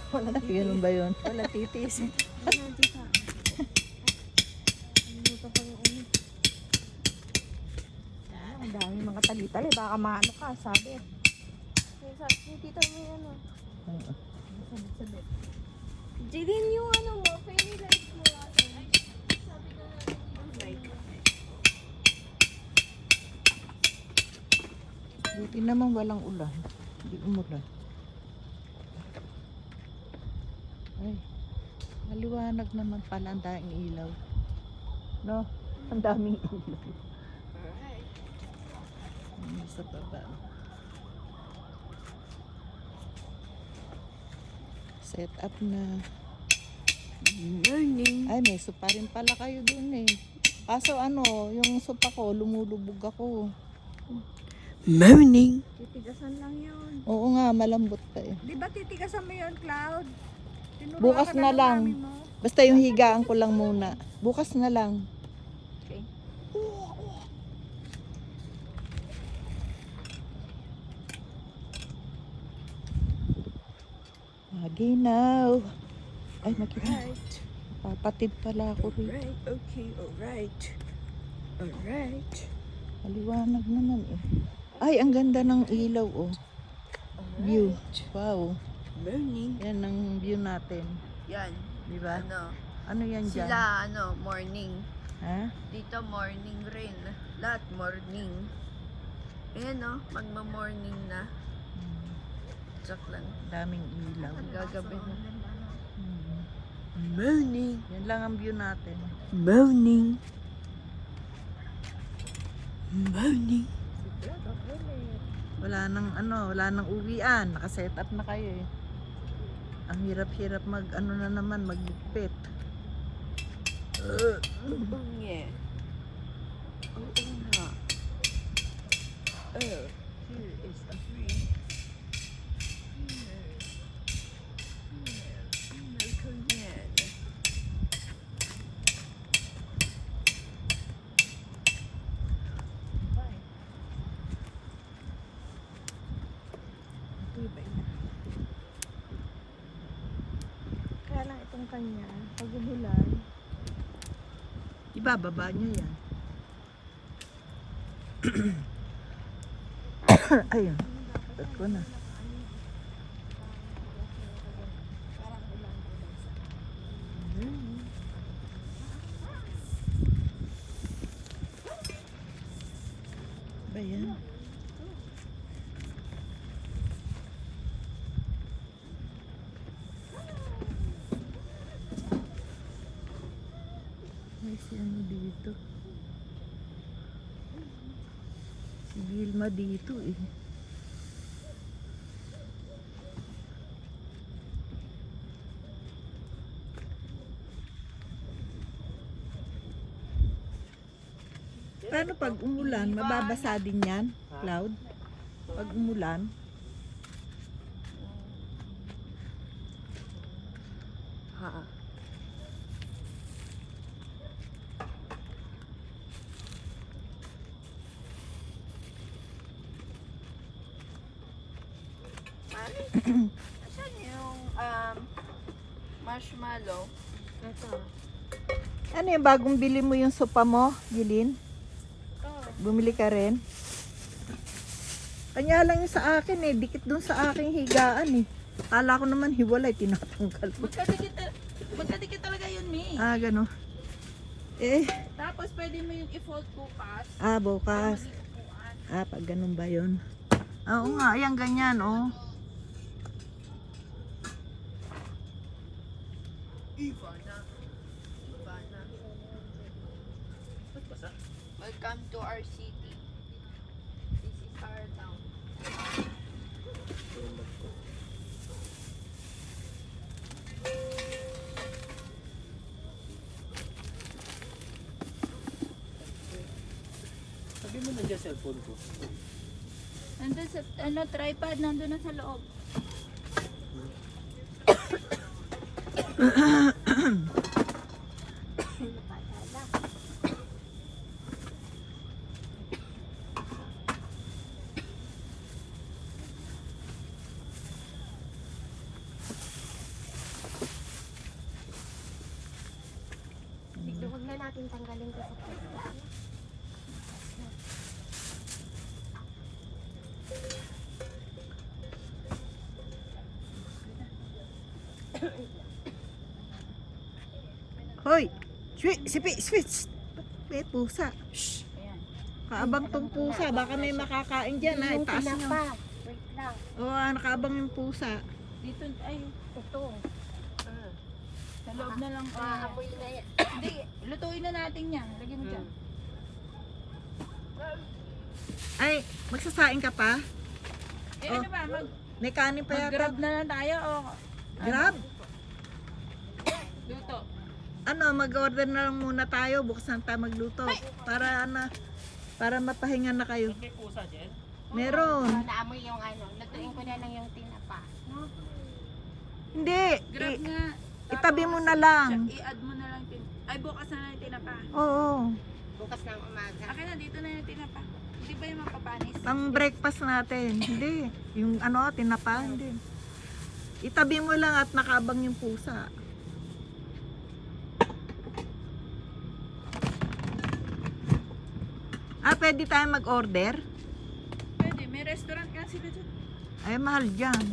Walang titiis. Ganun ba yun? Walang titiis. Walang tita. Luto pa yung ulo. Ang dami mga tali-tali. Baka maano ka, sabi. Sabi, tita mo yan o. Oo. Sabi. Jilin yung ano mo, fairy lights mo. Sabi ko na like. Buti naman walang ulan. Hindi umulan. Ay, maliwanag naman pala ang daming ilaw. No? Ang daming ilaw. Alright. Sa baba. Set up na. Morning. Ay, may sopa rin pala kayo dun eh. Kaso ano, yung sopa ko, lumulubog ako. Morning. Titigasan lang yun. Oo nga, malambot pa eh. Di ba titigasan mo yun, Cloud? Tinuruan Bukas ka na ng lang. mami mo. Basta yung higaan ko lang muna. Bukas na lang. Okay. Maginaw. Ay, makina. Alright. Papatid pala ako rin. Alright. Okay. Alright. Alright. Maliwanag naman eh. Ay, ang ganda ng ilaw oh. View. Wow. Morning. Yan ang view natin. Yan. Di ba? Ano? Ano yan dyan? Sila, ano, morning. Ha? Dito, morning rin. Lahat, morning. Ayan, no? Magma-morning na. Joke lang. Daming ilaw. Gagabi na. Hmm. Morning. Yan lang ang view natin. Morning. Morning. Wala nang uwian. Nakaset up na kayo eh. Ang hirap-hirap mag magligpit. Yeah. Oo nga. Here is a free. Korean. Kaya lang itong kanya, pag umulan, Ibababa nyo yan. Ayun. Tat ko na. parang ulan. Ba yan? May si ano dito. Si Vilma dito eh. Paano pag umulan? Mababasa din yan, Cloud? Pag umulan? Ha. Asan yung marshmallow? Ito. Ano yung bagong bili mo yung sopa mo, Gilin? Bumili ka rin? Kanya lang yung sa akin eh. Dikit dun sa aking higaan eh. Kala ko naman hiwalay, tinatanggal ko. Magkadikit talaga yun, Mi. Ah, gano'n. Eh, Tapos pwede mo yung i-fold bukas. bukas. Maging upuan. Pag ganun ba yun? Oo nga, ayan ganyan, oh. Ivana. Welcome to our city. This is our town. Sabi mo nandiyan cellphone ko. Nandun sa, tripod, nandun na sa loob. natin tanggalin to sa plastic. Hoy! Switch! May pusa. Shh! Ayan. Kaabang tong pusa. Baka may makakain dyan ha. Yung Itaas nyo. tinapa. Wait lang. Oo, nakaabang yung pusa. Dito, ay, Ito. sa loob na lang. Maamoy na yan. Hindi, lutuin na natin yan. Lagyan mo dyan. Ay, magsasaing ka pa? Eh, Oh. ano ba? May kanin pa yata. Mag-grab na lang tayo o Grab? luto? Ano, mag-order na lang muna tayo. Buksan tayo magluto. Para mapahinga na kayo. May pusa, Jen? Meron. Naamoy yung ano. Lutuin ko na lang yung tinapa. No? Hindi. Grab nga. Itabi mo na lang. I-add mo na lang. Ay, bukas na lang yung tinapa. Oo. Bukas ng umaga. Akin na, dito na yung tinapa. Hindi ba yung mapapanis? Pang breakfast natin. Hindi. Yung ano, tinapa. Hindi. Itabi mo lang at nakaabang yung pusa. Pwede tayo mag-order? Pwede, may restaurant nga sila dyan. Ay, mahal dyan.